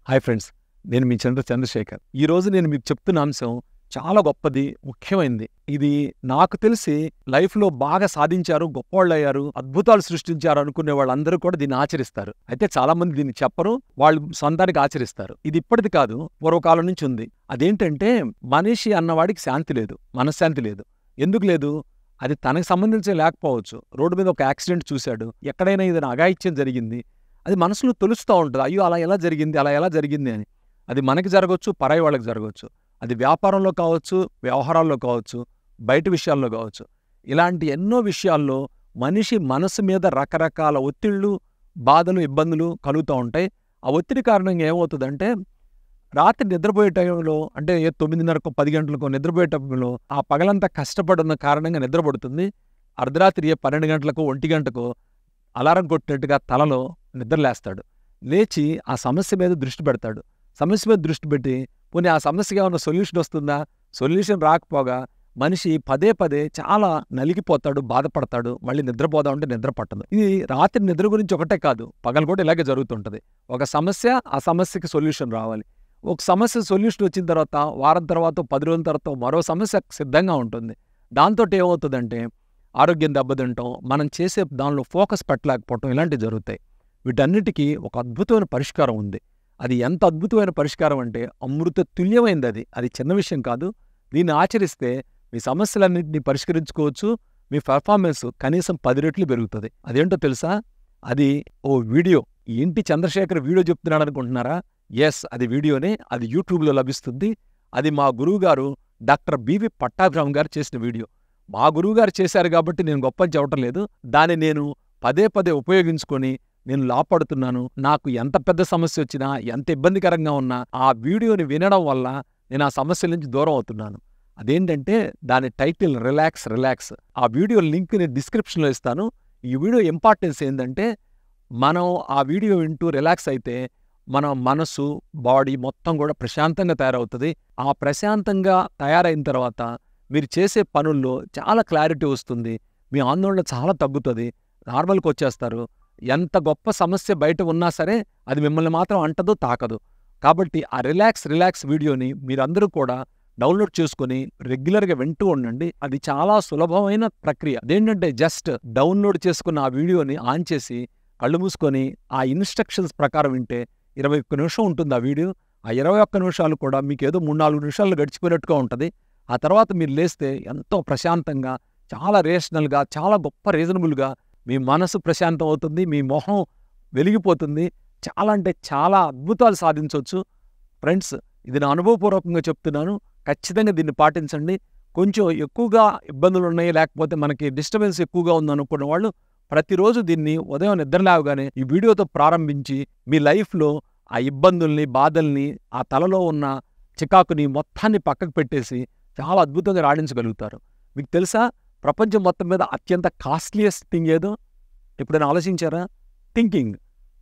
Hi friends, నేను మీ చంద్రశేఖర్. ఈరోజు నేను మీకు చెప్తున్న అంశం చాలా గొప్పది, ముఖ్యమైనది. ఇది నాకు తెలిసి లైఫ్లో బాగా సాధించారు, గొప్పవాళ్ళయ్యారు, అద్భుతాలు సృష్టించారు అనుకునే వాళ్ళందరూ కూడా దీన్ని ఆచరిస్తారు. అయితే చాలా మంది దీన్ని చెప్పరు, వాళ్ళు సొంతానికి ఆచరిస్తారు. ఇది ఇప్పటిది కాదు, పూర్వకాలం నుంచి ఉంది. అదేంటంటే మనిషి అన్నవాడికి శాంతి లేదు, మనశ్శాంతి లేదు. ఎందుకు లేదు? అది తనకు సంబంధించి లేకపోవచ్చు. రోడ్డు మీద ఒక యాక్సిడెంట్ చూశాడు, ఎక్కడైనా ఏదైనా అఘాయిత్యం జరిగింది, అది మనసులో తెలుస్తూ ఉంటుంది. అయ్యో అలా ఎలా జరిగింది అని. అది మనకి జరగవచ్చు, పరాయి వాళ్ళకి జరగవచ్చు. అది వ్యాపారంలో కావచ్చు, వ్యవహారాల్లో కావచ్చు, బయట విషయాల్లో కావచ్చు. ఇలాంటి ఎన్నో విషయాల్లో మనిషి మనసు మీద రకరకాల ఒత్తిళ్లు, బాధలు, ఇబ్బందులు కలుగుతూ ఉంటాయి. ఆ ఒత్తిడి కారణంగా ఏమవుతుందంటే, రాత్రి నిద్రపోయే టైంలో, అంటే 9:30కో 10 గంటలకో నిద్రపోయే టైంలో ఆ పగలంతా కష్టపడున్న కారణంగా నిద్రపడుతుంది. అర్ధరాత్రి 12 గంటలకో 1 గంటకో అలారం కొట్టినట్టుగా తలలో నిద్రలేస్తాడు. లేచి ఆ సమస్య మీద దృష్టి పెడతాడు. సమస్య మీద దృష్టి పెట్టి, పోనీ ఆ సమస్యకి ఏమన్నా సొల్యూషన్ వస్తుందా? సొల్యూషన్ రాకపోగా మనిషి పదే పదే చాలా నలిగిపోతాడు, బాధపడతాడు. మళ్ళీ నిద్రపోదామంటే నిద్ర పట్టదు. ఇది రాత్రి నిద్ర గురించి ఒకటే కాదు, పగలు కూడా ఇలాగే జరుగుతుంటది. ఒక సమస్య, ఆ సమస్యకి సొల్యూషన్ రావాలి. ఒక సమస్య సొల్యూషన్ వచ్చిన తర్వాత వారం తర్వాత 10 రోజుల తర్వాత మరో సమస్య సిద్ధంగా ఉంటుంది. దాంతో ఏమవుతుందంటే ఆరోగ్యం దెబ్బతింటాం, మనం చేసే దానిలో ఫోకస్ పెట్టలేకపోవటం, ఇలాంటివి జరుగుతాయి. వీటన్నిటికీ ఒక అద్భుతమైన పరిష్కారం ఉంది. అది ఎంత అద్భుతమైన పరిష్కారం అంటే అమృత తుల్యమైంది. అది చిన్న విషయం కాదు. దీన్ని ఆచరిస్తే మీ సమస్యలన్నింటినీ పరిష్కరించుకోవచ్చు. మీ పెర్ఫార్మెన్స్ కనీసం 10 రెట్లు పెరుగుతుంది. అదేంటో తెలుసా? అది ఓ వీడియో. ఏంటి చంద్రశేఖర్ వీడియో చెప్తున్నాడు అనుకుంటున్నారా? ఎస్, అది వీడియోనే. అది యూట్యూబ్లో లభిస్తుంది. అది మా గురువుగారు డాక్టర్ బివి పట్టాభిరామ్ గారు చేసిన వీడియో. మా గురువుగారు చేశారు కాబట్టి నేను గొప్పని చెప్పటం లేదు. దాన్ని నేను పదే పదే ఉపయోగించుకొని నేను లాపడుతున్నాను. నాకు ఎంత పెద్ద సమస్య వచ్చినా, ఎంత ఇబ్బందికరంగా ఉన్నా ఆ వీడియోని వినడం వల్ల నేను ఆ సమస్యల నుంచి దూరం అవుతున్నాను. అదేంటంటే దాని టైటిల్ రిలాక్స్. ఆ వీడియో లింక్ నేను డిస్క్రిప్షన్లో ఇస్తాను. ఈ వీడియో ఇంపార్టెన్స్ ఏంటంటే, మనం ఆ వీడియో వింటూ రిలాక్స్ అయితే మన మనసు, బాడీ మొత్తం కూడా ప్రశాంతంగా తయారవుతుంది. ఆ ప్రశాంతంగా తయారైన తర్వాత మీరు చేసే పనుల్లో చాలా క్లారిటీ వస్తుంది. మీ ఆందోళన చాలా తగ్గుతుంది. నార్మల్కి వచ్చేస్తారు. ఎంత గొప్ప సమస్య బయట ఉన్నా సరే అది మిమ్మల్ని మాత్రం అంటదు, తాకదు. కాబట్టి ఆ రిలాక్స్ వీడియోని మీరందరూ కూడా డౌన్లోడ్ చేసుకుని రెగ్యులర్గా వింటూ ఉండండి. అది చాలా సులభమైన ప్రక్రియ. అదేంటంటే జస్ట్ డౌన్లోడ్ చేసుకున్న ఆ వీడియోని ఆన్ చేసి కళ్ళు మూసుకొని ఆ ఇన్స్ట్రక్షన్స్ ప్రకారం వింటే 21 నిమిషం ఉంటుంది ఆ వీడియో. ఆ 21 నిమిషాలు కూడా మీకు ఏదో 3-4 నిమిషాలు గడిచిపోయినట్టుగా ఉంటుంది. ఆ తర్వాత మీరు లేస్తే ఎంతో ప్రశాంతంగా, చాలా రేషనల్గా, చాలా గొప్ప రీజనబుల్గా మీ మనసు ప్రశాంతం అవుతుంది. మీ మొహం వెలిగిపోతుంది. చాలా అంటే చాలా అద్భుతాలు సాధించవచ్చు. ఫ్రెండ్స్, ఇది నా అనుభవపూర్వకంగా చెప్తున్నాను. ఖచ్చితంగా దీన్ని పాటించండి. కొంచెం ఎక్కువగా ఇబ్బందులున్నాయి, లేకపోతే మనకి డిస్టర్బెన్స్ ఎక్కువగా ఉందనుకున్న వాళ్ళు ప్రతిరోజు దీన్ని ఉదయం నిద్రలేవగానే ఈ వీడియోతో ప్రారంభించి మీ లైఫ్లో ఆ ఇబ్బందుల్ని, బాధల్ని, ఆ తలలో ఉన్న చికాకుని మొత్తాన్ని పక్కకు పెట్టేసి చాలా అద్భుతంగా రాణించగలుగుతారు. మీకు తెలుసా, ప్రపంచం మొత్తం మీద అత్యంత కాస్ట్లీయెస్ట్ థింగ్ ఏదో ఎప్పుడైనా ఆలోచించారా? థింకింగ్.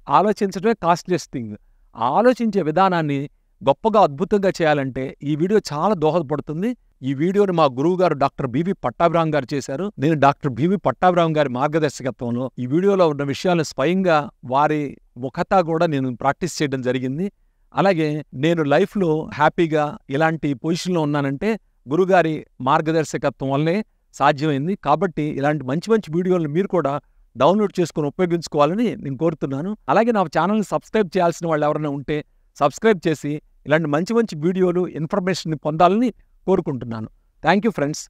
ఆలోచించడమే కాస్ట్లీయెస్ట్ థింగ్. ఆ ఆలోచించే విధానాన్ని గొప్పగా, అద్భుతంగా చేయాలంటే ఈ వీడియో చాలా దోహదపడుతుంది. ఈ వీడియోని మా గురువుగారు డాక్టర్ బివి పట్టాభిరామ్ గారు చేశారు. నేను డాక్టర్ బివి పట్టాభిరామ్ గారి మార్గదర్శకత్వంలో ఈ వీడియోలో ఉన్న విషయాలను స్వయంగా వారి ముఖతా కూడా నేను ప్రాక్టీస్ చేయడం జరిగింది. అలాగే నేను లైఫ్లో హ్యాపీగా ఇలాంటి పొజిషన్లో ఉన్నానంటే గురుగారి మార్గదర్శకత్వం వల్లే సాధ్యమైంది. కాబట్టి ఇలాంటి మంచి మంచి వీడియోలను మీరు కూడా డౌన్లోడ్ చేసుకుని ఉపయోగించుకోవాలని నేను కోరుతున్నాను. అలాగే నా ఛానల్ని సబ్స్క్రైబ్ చేయాల్సిన వాళ్ళు ఎవరైనా ఉంటే సబ్స్క్రైబ్ చేసి ఇలాంటి మంచి మంచి వీడియోలు, ఇన్ఫర్మేషన్ పొందాలని కోరుకుంటున్నాను. Thank you friends.